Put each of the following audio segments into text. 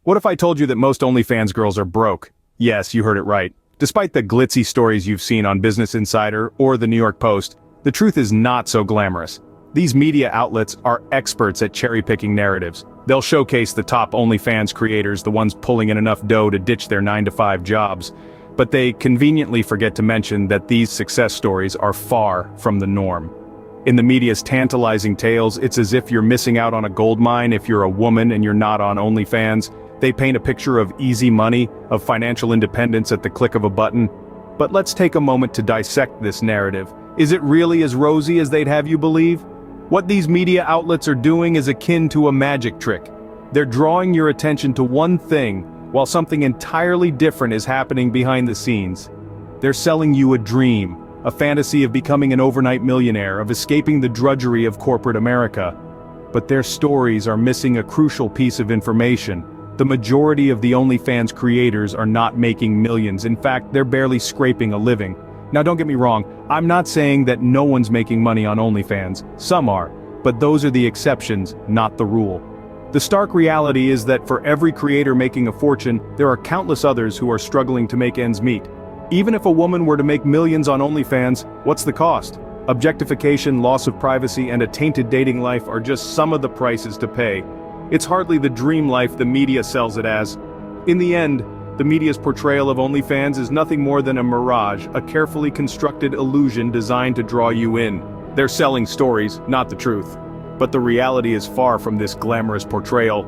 What if I told you that most OnlyFans girls are broke? Yes, you heard it right. Despite the glitzy stories you've seen on Business Insider or the New York Post, the truth is not so glamorous. These media outlets are experts at cherry-picking narratives. They'll showcase the top OnlyFans creators, the ones pulling in enough dough to ditch their 9-to-5 jobs. But they conveniently forget to mention that these success stories are far from the norm. In the media's tantalizing tales, it's as if you're missing out on a gold mine if you're a woman and you're not on OnlyFans. They paint a picture of easy money, of financial independence at the click of a button. But let's take a moment to dissect this narrative. Is it really as rosy as they'd have you believe? What these media outlets are doing is akin to a magic trick. They're drawing your attention to one thing, while something entirely different is happening behind the scenes. They're selling you a dream, a fantasy of becoming an overnight millionaire, of escaping the drudgery of corporate America. But their stories are missing a crucial piece of information. The majority of the OnlyFans creators are not making millions. In fact, they're barely scraping a living. Now don't get me wrong, I'm not saying that no one's making money on OnlyFans. Some are, but those are the exceptions, not the rule. The stark reality is that for every creator making a fortune, there are countless others who are struggling to make ends meet. Even if a woman were to make millions on OnlyFans, what's the cost? Objectification, loss of privacy, and a tainted dating life are just some of the prices to pay. It's hardly the dream life the media sells it as. In the end, the media's portrayal of OnlyFans is nothing more than a mirage, a carefully constructed illusion designed to draw you in. They're selling stories, not the truth. But the reality is far from this glamorous portrayal.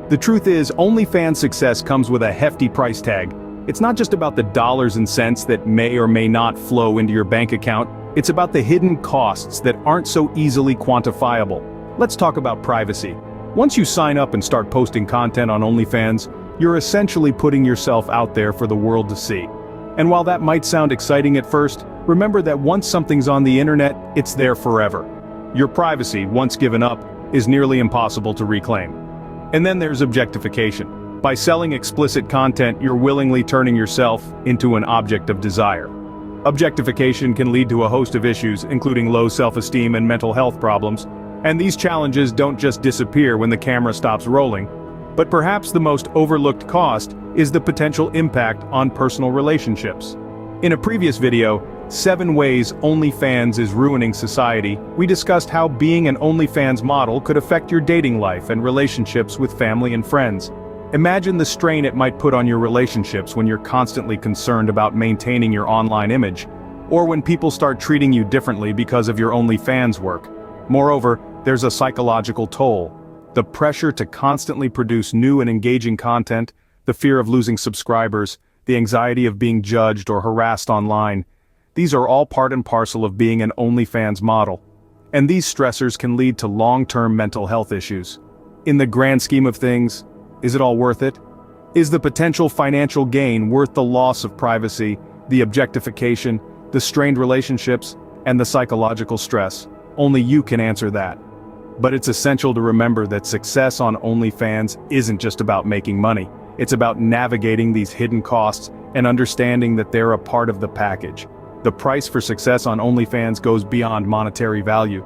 The truth is, OnlyFans success comes with a hefty price tag. It's not just about the dollars and cents that may or may not flow into your bank account, it's about the hidden costs that aren't so easily quantifiable. Let's talk about privacy. Once you sign up and start posting content on OnlyFans, you're essentially putting yourself out there for the world to see. And while that might sound exciting at first, remember that once something's on the internet, it's there forever. Your privacy, once given up, is nearly impossible to reclaim. And then there's objectification. By selling explicit content, you're willingly turning yourself into an object of desire. Objectification can lead to a host of issues, including low self-esteem and mental health problems. And these challenges don't just disappear when the camera stops rolling. But perhaps the most overlooked cost is the potential impact on personal relationships. In a previous video, 7 Ways OnlyFans is Ruining Society, we discussed how being an OnlyFans model could affect your dating life and relationships with family and friends. Imagine the strain it might put on your relationships when you're constantly concerned about maintaining your online image, or when people start treating you differently because of your OnlyFans work. Moreover, there's a psychological toll. The pressure to constantly produce new and engaging content, the fear of losing subscribers, the anxiety of being judged or harassed online. These are all part and parcel of being an OnlyFans model. And these stressors can lead to long-term mental health issues. In the grand scheme of things, is it all worth it? Is the potential financial gain worth the loss of privacy, the objectification, the strained relationships, and the psychological stress? Only you can answer that. But it's essential to remember that success on OnlyFans isn't just about making money. It's about navigating these hidden costs and understanding that they're a part of the package. The price for success on OnlyFans goes beyond monetary value.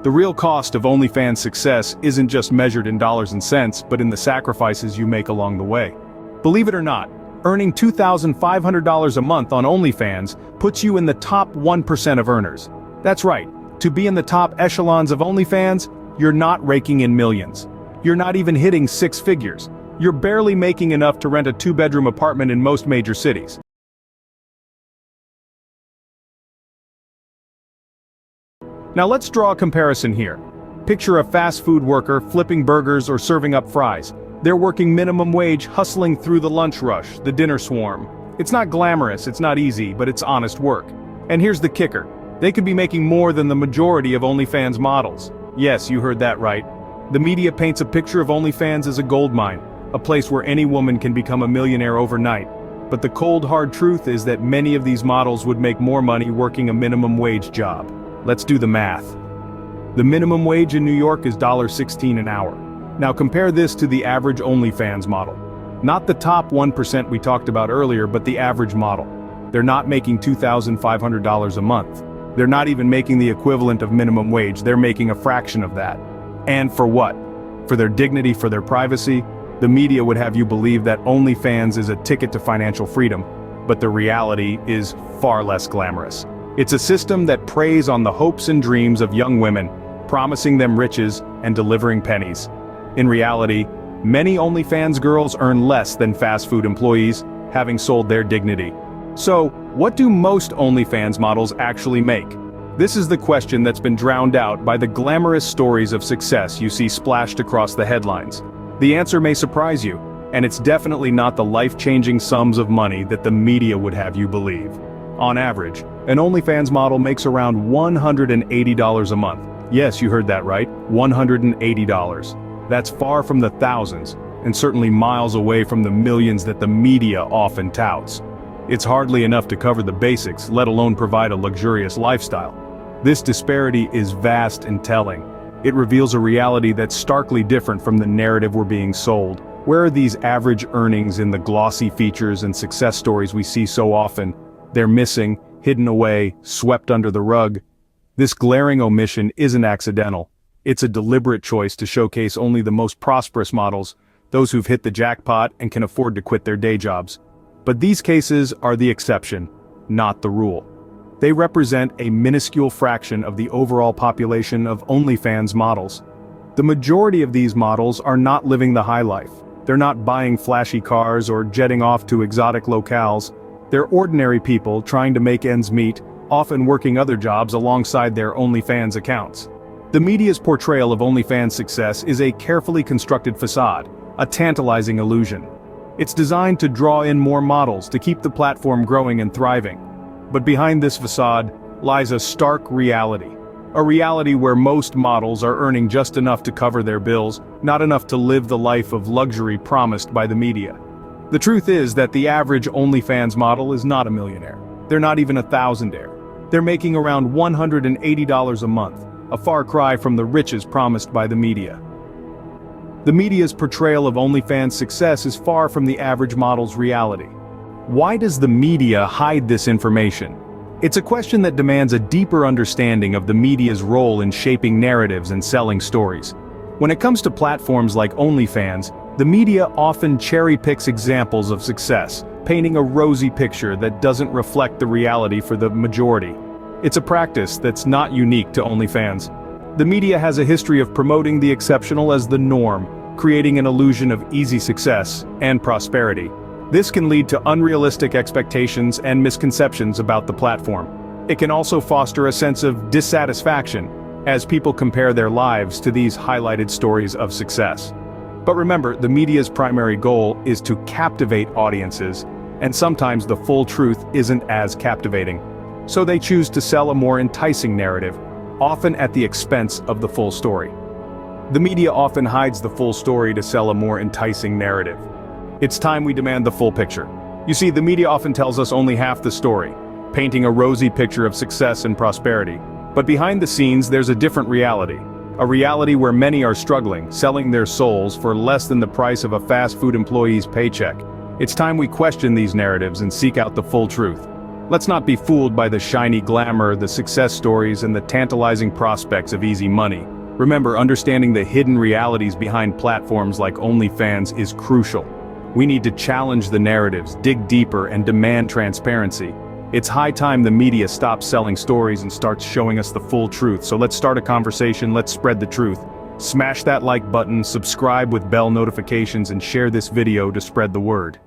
The real cost of OnlyFans success isn't just measured in dollars and cents, but in the sacrifices you make along the way. Believe it or not, earning $2,500 a month on OnlyFans puts you in the top 1% of earners. That's right. To be in the top echelons of OnlyFans, you're not raking in millions. You're not even hitting 6 figures. You're barely making enough to rent a 2-bedroom apartment in most major cities. Now let's draw a comparison here. Picture a fast food worker flipping burgers or serving up fries. They're working minimum wage, hustling through the lunch rush, the dinner swarm. It's not glamorous, it's not easy, but it's honest work. And here's the kicker. They could be making more than the majority of OnlyFans models. Yes, you heard that right. The media paints a picture of OnlyFans as a gold mine, a place where any woman can become a millionaire overnight. But the cold hard truth is that many of these models would make more money working a minimum wage job. Let's do the math. The minimum wage in New York is $16 an hour. Now compare this to the average OnlyFans model. Not the top 1% we talked about earlier, but the average model. They're not making $2,500 a month. They're not even making the equivalent of minimum wage, they're making a fraction of that. And for what? For their dignity, for their privacy? The media would have you believe that OnlyFans is a ticket to financial freedom, but the reality is far less glamorous. It's a system that preys on the hopes and dreams of young women, promising them riches and delivering pennies. In reality, many OnlyFans girls earn less than fast food employees, having sold their dignity. So, what do most OnlyFans models actually make? This is the question that's been drowned out by the glamorous stories of success you see splashed across the headlines. The answer may surprise you, and it's definitely not the life-changing sums of money that the media would have you believe. On average, an OnlyFans model makes around $180 a month. Yes, you heard that right, $180. That's far from the thousands, and certainly miles away from the millions that the media often touts. It's hardly enough to cover the basics, let alone provide a luxurious lifestyle. This disparity is vast and telling. It reveals a reality that's starkly different from the narrative we're being sold. Where are these average earnings in the glossy features and success stories we see so often? They're missing, hidden away, swept under the rug. This glaring omission isn't accidental. It's a deliberate choice to showcase only the most prosperous models, those who've hit the jackpot and can afford to quit their day jobs. But these cases are the exception, not the rule. They represent a minuscule fraction of the overall population of OnlyFans models. The majority of these models are not living the high life. They're not buying flashy cars or jetting off to exotic locales. They're ordinary people trying to make ends meet, often working other jobs alongside their OnlyFans accounts. The media's portrayal of OnlyFans success is a carefully constructed facade, a tantalizing illusion. It's designed to draw in more models to keep the platform growing and thriving. But behind this facade lies a stark reality. A reality where most models are earning just enough to cover their bills, not enough to live the life of luxury promised by the media. The truth is that the average OnlyFans model is not a millionaire. They're not even a thousandaire. They're making around $180 a month, a far cry from the riches promised by the media. The media's portrayal of OnlyFans success is far from the average model's reality. Why does the media hide this information? It's a question that demands a deeper understanding of the media's role in shaping narratives and selling stories. When it comes to platforms like OnlyFans, the media often cherry-picks examples of success, painting a rosy picture that doesn't reflect the reality for the majority. It's a practice that's not unique to OnlyFans. The media has a history of promoting the exceptional as the norm, creating an illusion of easy success and prosperity. This can lead to unrealistic expectations and misconceptions about the platform. It can also foster a sense of dissatisfaction, as people compare their lives to these highlighted stories of success. But remember, the media's primary goal is to captivate audiences, and sometimes the full truth isn't as captivating. So they choose to sell a more enticing narrative, often at the expense of the full story. The media often hides the full story to sell a more enticing narrative. It's time we demand the full picture. You see, the media often tells us only half the story, painting a rosy picture of success and prosperity. But behind the scenes, there's a different reality. A reality where many are struggling, selling their souls for less than the price of a fast food employee's paycheck. It's time we question these narratives and seek out the full truth. Let's not be fooled by the shiny glamour, the success stories, and the tantalizing prospects of easy money. Remember, understanding the hidden realities behind platforms like OnlyFans is crucial. We need to challenge the narratives, dig deeper, and demand transparency. It's high time the media stops selling stories and starts showing us the full truth. So let's start a conversation, let's spread the truth. Smash that like button, subscribe with bell notifications, and share this video to spread the word.